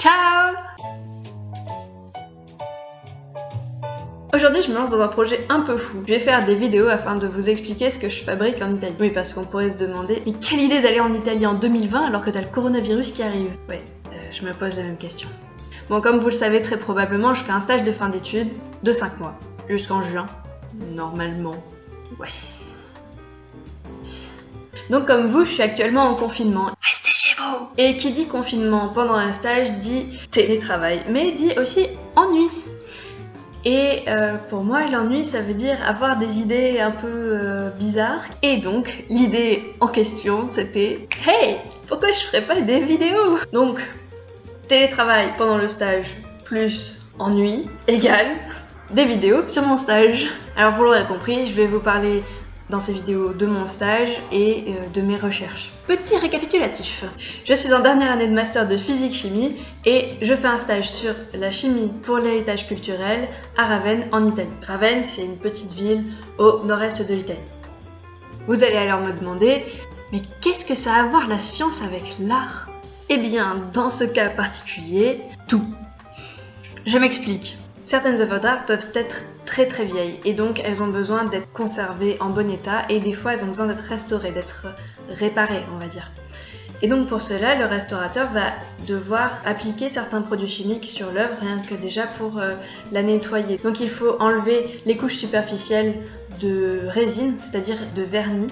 Ciao! Aujourd'hui, je me lance dans un projet un peu fou. Je vais faire des vidéos afin de vous expliquer ce que je fabrique en Italie. Oui, parce qu'on pourrait se demander, mais quelle idée d'aller en Italie en 2020 alors que t'as le coronavirus qui arrive? Ouais, je me pose la même question. Bon, comme vous le savez très probablement, je fais un stage de fin d'études de 5 mois, jusqu'en juin, normalement. Ouais. Donc comme vous, je suis actuellement en confinement. Restez chez vous! Et qui dit confinement pendant un stage dit télétravail, mais dit aussi ennui. Et pour moi, l'ennui, ça veut dire avoir des idées un peu bizarres. Et donc, l'idée en question, c'était « Hey, pourquoi je ferais pas des vidéos ?» Donc, télétravail pendant le stage plus ennui égale des vidéos sur mon stage. Alors, vous l'aurez compris, je vais vous parler dans ces vidéos de mon stage et de mes recherches. Petit récapitulatif. Je suis en dernière année de master de physique-chimie et je fais un stage sur la chimie pour l'héritage culturel à Ravenne en Italie. Ravenne, c'est une petite ville au nord-est de l'Italie. Vous allez alors me demander, mais qu'est-ce que ça a à voir la science avec l'art? Eh bien, dans ce cas particulier, tout. Je m'explique. Certaines œuvres d'art peuvent être très vieilles et donc elles ont besoin d'être conservées en bon état et des fois elles ont besoin d'être restaurées, d'être réparées on va dire. Et donc pour cela le restaurateur va devoir appliquer certains produits chimiques sur l'œuvre rien que déjà pour la nettoyer. Donc il faut enlever les couches superficielles de résine, c'est-à-dire de vernis,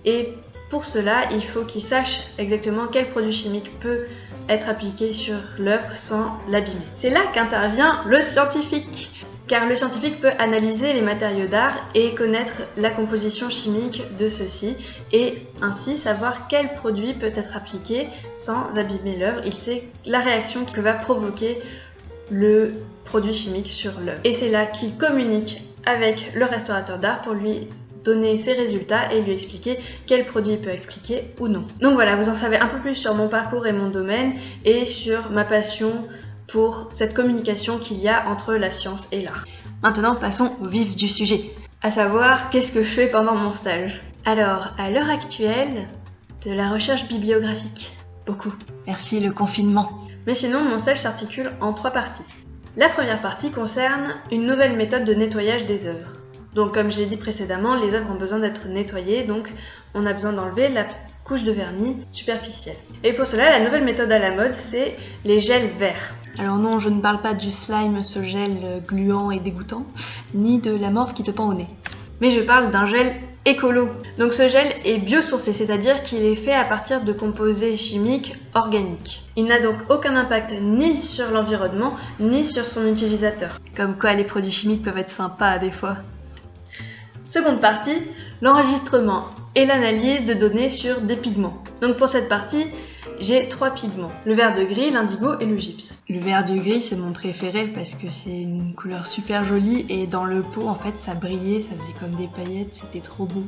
et pour cela il faut qu'il sache exactement quel produit chimique peut être appliqué sur l'œuvre sans l'abîmer. C'est là qu'intervient le scientifique, car le scientifique peut analyser les matériaux d'art et connaître la composition chimique de ceux-ci et ainsi savoir quel produit peut être appliqué sans abîmer l'œuvre. Il sait la réaction que va provoquer le produit chimique sur l'œuvre. Et c'est là qu'il communique avec le restaurateur d'art pour lui donner ses résultats et lui expliquer quel produit il peut appliquer ou non. Donc voilà, vous en savez un peu plus sur mon parcours et mon domaine et sur ma passion pour cette communication qu'il y a entre la science et l'art. Maintenant, passons au vif du sujet, à savoir qu'est-ce que je fais pendant mon stage. Alors, à l'heure actuelle, de la recherche bibliographique. Beaucoup. Merci le confinement. Mais sinon, mon stage s'articule en 3 parties. La première partie concerne une nouvelle méthode de nettoyage des œuvres. Donc comme j'ai dit précédemment, les œuvres ont besoin d'être nettoyées, donc on a besoin d'enlever la couche de vernis superficielle. Et pour cela, la nouvelle méthode à la mode, c'est les gels verts. Alors non, je ne parle pas du slime, ce gel gluant et dégoûtant, ni de la morve qui te pend au nez. Mais je parle d'un gel écolo. Donc ce gel est biosourcé, c'est-à-dire qu'il est fait à partir de composés chimiques organiques. Il n'a donc aucun impact ni sur l'environnement, ni sur son utilisateur. Comme quoi les produits chimiques peuvent être sympas des fois. Seconde partie, l'enregistrement et l'analyse de données sur des pigments. Donc pour cette partie, j'ai 3 pigments, le vert de gris, l'indigo et le gypse. Le vert de gris c'est mon préféré parce que c'est une couleur super jolie et dans le pot en fait ça brillait, ça faisait comme des paillettes, c'était trop beau.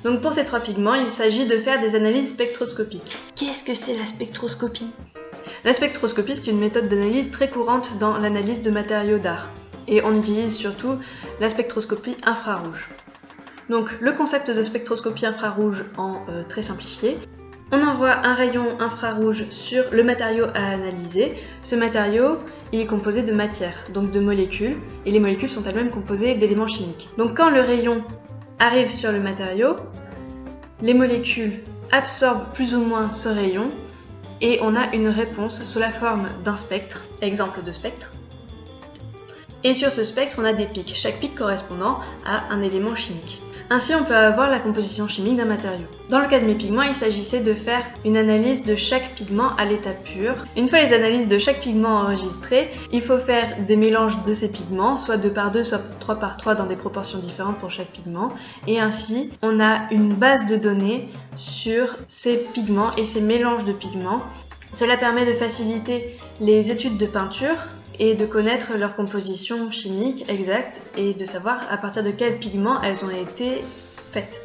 Donc pour ces 3 pigments, il s'agit de faire des analyses spectroscopiques. Qu'est-ce que c'est la spectroscopie? La spectroscopie c'est une méthode d'analyse très courante dans l'analyse de matériaux d'art. Et on utilise surtout la spectroscopie infrarouge. Donc le concept de spectroscopie infrarouge en très simplifié, on envoie un rayon infrarouge sur le matériau à analyser. Ce matériau, il est composé de matière, donc de molécules, et les molécules sont elles-mêmes composées d'éléments chimiques. Donc quand le rayon arrive sur le matériau, les molécules absorbent plus ou moins ce rayon et on a une réponse sous la forme d'un spectre, exemple de spectre. Et sur ce spectre, on a des pics, chaque pic correspondant à un élément chimique. Ainsi, on peut avoir la composition chimique d'un matériau. Dans le cas de mes pigments, il s'agissait de faire une analyse de chaque pigment à l'état pur. Une fois les analyses de chaque pigment enregistrées, il faut faire des mélanges de ces pigments, soit 2 par 2, soit 3 par 3 dans des proportions différentes pour chaque pigment. Et ainsi, on a une base de données sur ces pigments et ces mélanges de pigments. Cela permet de faciliter les études de peinture et de connaître leur composition chimique exacte et de savoir à partir de quels pigments elles ont été faites.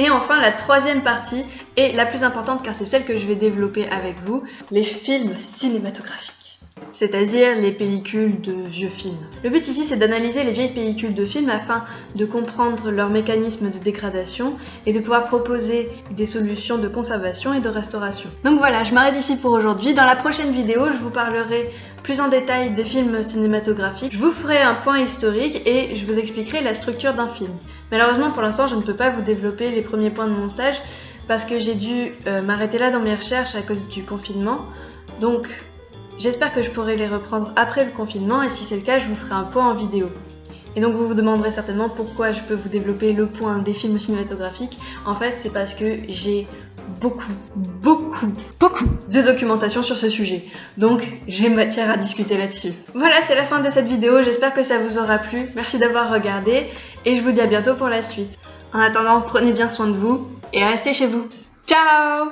Et enfin, la 3e partie est la plus importante car c'est celle que je vais développer avec vous, les films cinématographiques. c'est-à-dire les pellicules de vieux films. Le but ici, c'est d'analyser les vieilles pellicules de films afin de comprendre leur mécanisme de dégradation et de pouvoir proposer des solutions de conservation et de restauration. Donc voilà, je m'arrête ici pour aujourd'hui. Dans la prochaine vidéo, je vous parlerai plus en détail des films cinématographiques. Je vous ferai un point historique et je vous expliquerai la structure d'un film. Malheureusement, pour l'instant, je ne peux pas vous développer les premiers points de mon stage parce que j'ai dû m'arrêter là dans mes recherches à cause du confinement. Donc, j'espère que je pourrai les reprendre après le confinement et si c'est le cas, je vous ferai un point en vidéo. Et donc vous vous demanderez certainement pourquoi je peux vous développer le point des films cinématographiques. En fait, c'est parce que j'ai beaucoup de documentation sur ce sujet. Donc j'ai matière à discuter là-dessus. Voilà, c'est la fin de cette vidéo. J'espère que ça vous aura plu. Merci d'avoir regardé et je vous dis à bientôt pour la suite. En attendant, prenez bien soin de vous et restez chez vous. Ciao!